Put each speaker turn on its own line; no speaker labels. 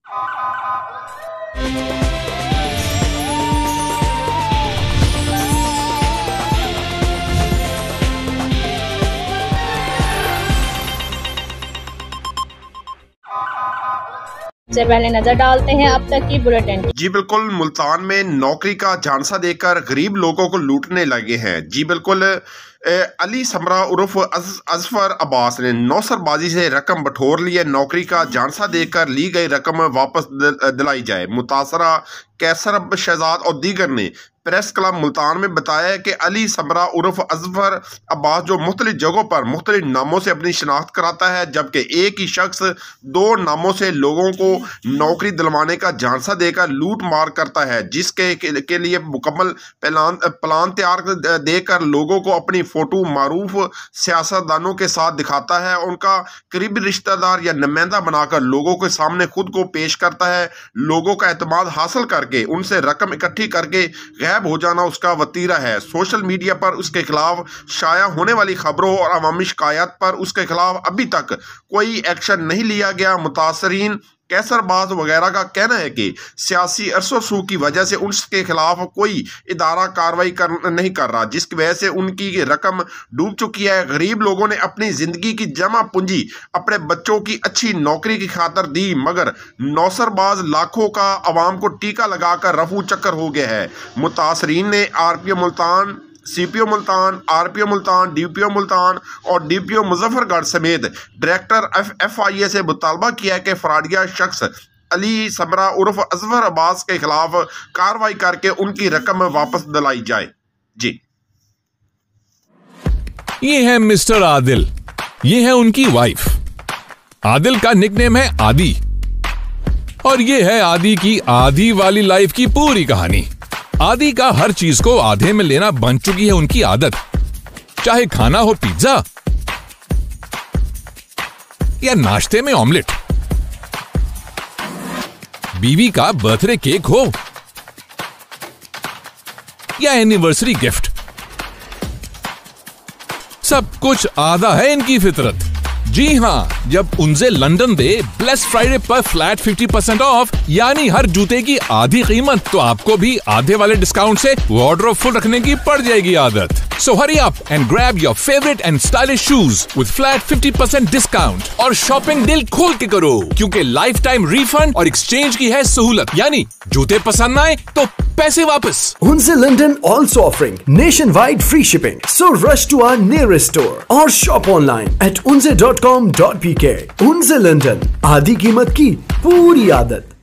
से पहले नजर डालते हैं अब तक की बुलेटिन।
जी बिल्कुल, मुल्तान में नौकरी का झांसा देकर गरीब लोगों को लूटने लगे हैं। जी बिल्कुल, अली समरा उर्फ अजफर अब्बास ने नौसरबाजी से रकम बटोर ली है। नौकरी का झांसा देकर ली गई रकम वापस दिलाई जाए। मुतासरा कैसर शहजाद और दीगर ने प्रेस क्लब मुल्तान में बताया कि अली समरा उर्फ अजफर अब्बास जो मुख्तलिफ जगहों पर मुख्तलिफ नामों से अपनी शनाख्त कराता है, जबकि एक ही शख्स दो नामों से लोगों को नौकरी दिलवाने का झांसा देकर लूट मार करता है, जिसके के लिए मुकम्मल प्लान तैयार देकर लोगों को अपनी फोटो मारूफ सियासतदानों के साथ दिखाता है। उनका करीबी रिश्तेदार या नुमाइंदा बनाकर लोगों के सामने खुद को पेश करता है। लोगों का एतमाद हासिल करके उनसे रकम इकट्ठी करके गायब हो जाना उसका वतीरा है। सोशल मीडिया पर उसके खिलाफ शाया होने वाली खबरों और अवामी शिकायत पर उसके खिलाफ अभी तक कोई एक्शन नहीं लिया गया। मुतासरीन कैसरबाज वगैरह का कहना है कि सियासी अरसों की वजह से उसके खिलाफ कोई इदारा कार्रवाई नहीं कर रहा, जिसकी वजह से उनकी रकम डूब चुकी है। गरीब लोगों ने अपनी जिंदगी की जमा पूंजी अपने बच्चों की अच्छी नौकरी की खातर दी, मगर नौसरबाज लाखों का आवाम को टीका लगाकर रफू चक्कर हो गया है। मुतासरीन ने RPO Multan, CPO Multan, RPO Multan, DPO Multan और डीपीओ मुजफ्फरगढ़ समेत डायरेक्टर एफआईए से मुतालबा किया कि फराडिया शख्स अली समरा उर्फ अजफर अब्बास के खिलाफ कार्रवाई करके उनकी रकम वापस दिलाई जाए। जी,
ये है मिस्टर आदिल, ये है उनकी वाइफ। आदिल का निकनेम है आदि और ये है आदि की आधी वाली लाइफ की पूरी कहानी। आदि का हर चीज को आधे में लेना बन चुकी है उनकी आदत, चाहे खाना हो पिज्जा या नाश्ते में ऑमलेट, बीवी का बर्थडे केक हो या एनिवर्सरी गिफ्ट, सब कुछ आधा है इनकी फितरत। जी हाँ, जब उनसे लंदन दे ब्लेस फ्राइडे पर फ्लैट 50% ऑफ, यानी हर जूते की आधी कीमत, तो आपको भी आधे वाले डिस्काउंट से वार्डरोब फुल रखने की पड़ जाएगी आदत। So hurry up and grab your favorite and stylish shoes with flat 50% discount और शॉपिंग दिल खोल के करो, क्योंकि लाइफ टाइम रिफंड और एक्सचेंज की है सहूलत, यानी जूते पसंद आए तो पैसे वापस।
Unze London also offering nationwide free shipping. So rush to our nearest store or shop online at unze.com.pk. Unze London, आधी कीमत की पूरी आदत।